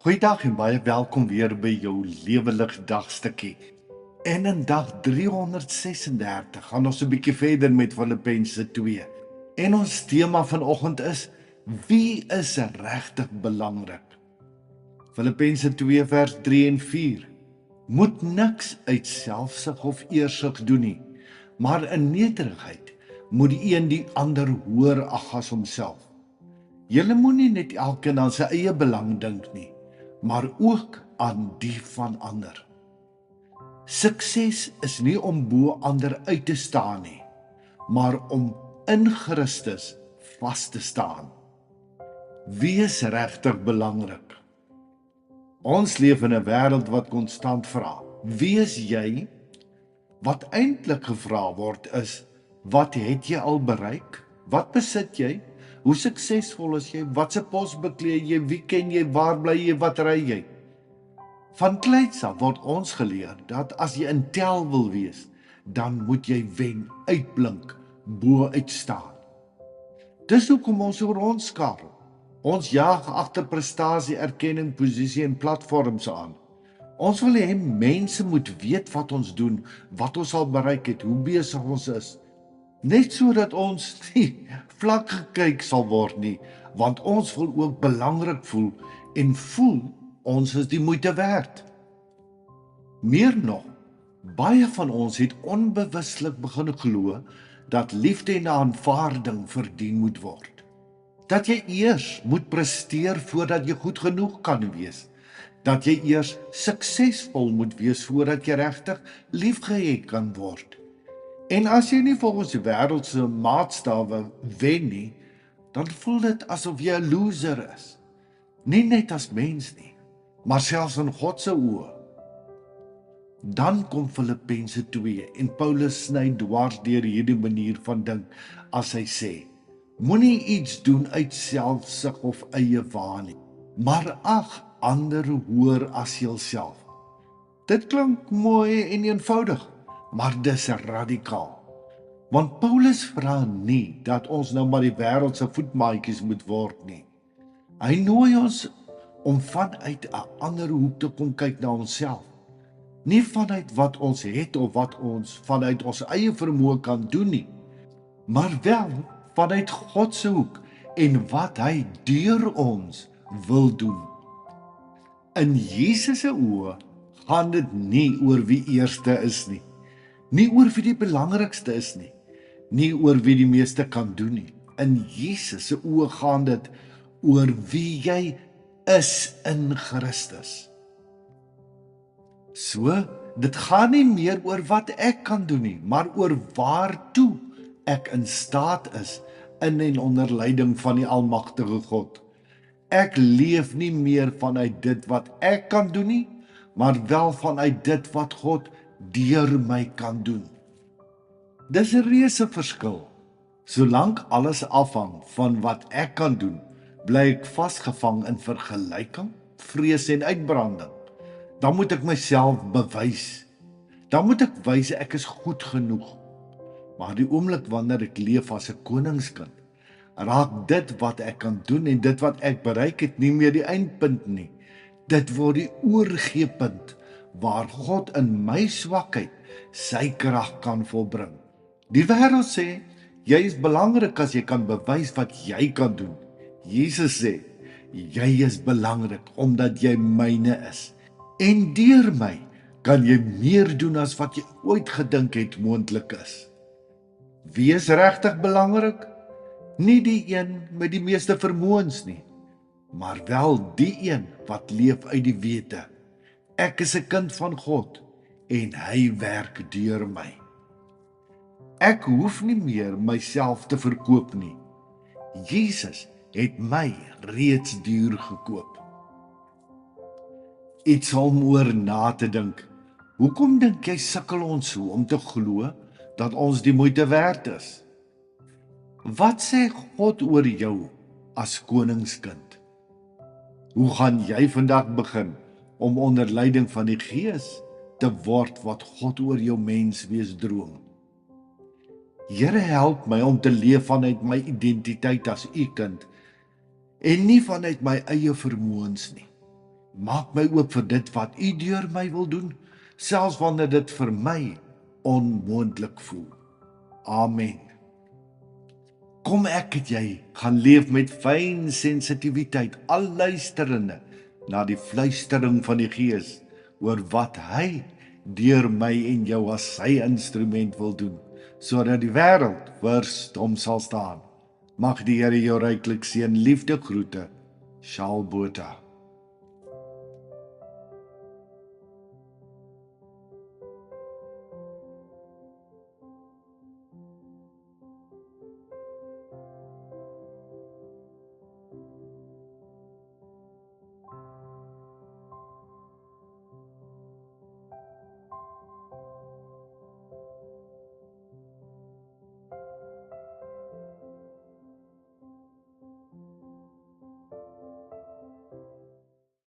Goeiedag en baie welkom weer by jou Lewelig dagstukkie. En in dag 336 gaan ons 'n bietjie verder met Filippense 2. En ons tema vanoggend is: wie is regtig belangrik? Filippense 2 vers 3 en 4. Moet niks uit selfsug of eersug doen nie, maar in nederigheid moet die een die ander hoër ag as homself. Julle moenie net elkeen aan sy eie belang dink nie, maar ook aan die van ander. Sukses is nie om bo ander uit te staan nie, maar om in Christus vas te staan. Wie is regtig belangrik? Ons leef in 'n wêreld wat konstant vra: wie is jy? Wat eintlik gevra word is: wat het jy al bereik? Wat besit jy? Hoe suksesvol is jy? Watse pos beklee jy? Wie ken jy? Waar bly jy? Wat ry jy? Van kleins af word ons geleer dat as jy in tel wil wees, dan moet jy wen, uitblink, bo uitstaan. Dis hoekom ons so rondskakel. Ons jaag agter prestasie, erkenning, posisie en platforms aan. Ons wil hê mense moet weet wat ons doen, wat ons al bereik het, hoe besig ons is. Net sodat ons nie vlak gekyk sal word nie, want ons wil ook belangrik voel en voel ons is die moeite werd. Meer nog, baie van ons het onbewuslik begin glo dat liefde en aanvaarding verdien moet word. Dat jy eers moet presteer voordat jy goed genoeg kan wees. Dat jy eers suksesvol moet wees voordat jy regtig liefgehad kan word. En as jy nie volgens die wêreldse maatstawe wen nie, dan voel dit asof jy 'n loser is. Nie net as mens nie, maar selfs in God se oë. Dan kom Filippense 2 en Paulus sny dwars deur hierdie manier van dink as hy sê: moenie iets doen uit selfsug of eie waan nie, maar ag ander hoër as jouself. Dit klink mooi en eenvoudig, maar dis radikaal. Want Paulus vra nie dat ons nou maar die wêreld se voetmaatjies moet word nie. Hy nooi ons om vanuit 'n ander hoek te kom kyk na onsself. Nie vanuit wat ons het of wat ons vanuit ons eie vermoë kan doen nie, maar wel vanuit God se hoek en wat hy deur ons wil doen. In Jesus se oë gaan dit nie oor wie eerste is nie, nie oor wie die belangrikste is nie, nie oor wie die meeste kan doen nie. In Jesus se oë gaan dit oor wie jy is in Christus. So, dit gaan nie meer oor wat ek kan doen nie, maar oor waartoe ek in staat is in en onder leiding van die almagtige God. Ek leef nie meer vanuit dit wat ek kan doen nie, maar wel vanuit dit wat God deur my kan doen. Dis 'n reuse verskil. Solank alles afhang van wat ek kan doen, bly ek vasgevang in vergelyking, vrees en uitbranding. Dan moet ek myself bewys. Dan moet ek wys ek is goed genoeg. Maar die oomblik wanneer ek leef as 'n koningskind, raak dit wat ek kan doen en dit wat ek bereik het nie meer die eindpunt nie. Dit word die oorgeepunt waar God in my swakheid sy krag kan volbring. Die wêreld sê, jy is belangrik as jy kan bewys wat jy kan doen. Jesus sê, jy is belangrik omdat jy myne is. En deur my kan jy meer doen as wat jy ooit gedink het moontlik is. Wie is regtig belangrik? Nie die een met die meeste vermoëns nie, maar wel die een wat leef uit die wete: ek is 'n kind van God en hy werk deur my. Ek hoef nie meer myself te verkoop nie. Jesus het my reeds duur gekoop. Iets om oor na te dink. Hoekom dink jy sukkel ons so om te glo dat ons die moeite werd is? Wat sê God oor jou as koningskind? Hoe gaan jy vandag begin om onder leiding van die Gees te word wat God oor jou menswees droom? Here, help my om te leef vanuit my identiteit as u kind en nie vanuit my eie vermoëns nie. Maak my oop vir dit wat U deur my wil doen, selfs wanneer dit vir my onmoontlik voel. Amen. Kom ek het jy gaan leef met fyn sensitiwiteit, al luisterende na die fluistering van die Gees oor wat hy deur my en jou as sy instrument wil doen, sodat die wêreld verstom sal staan. Mag die Here jou ryklik seën. Liefde groete, Charles Botha.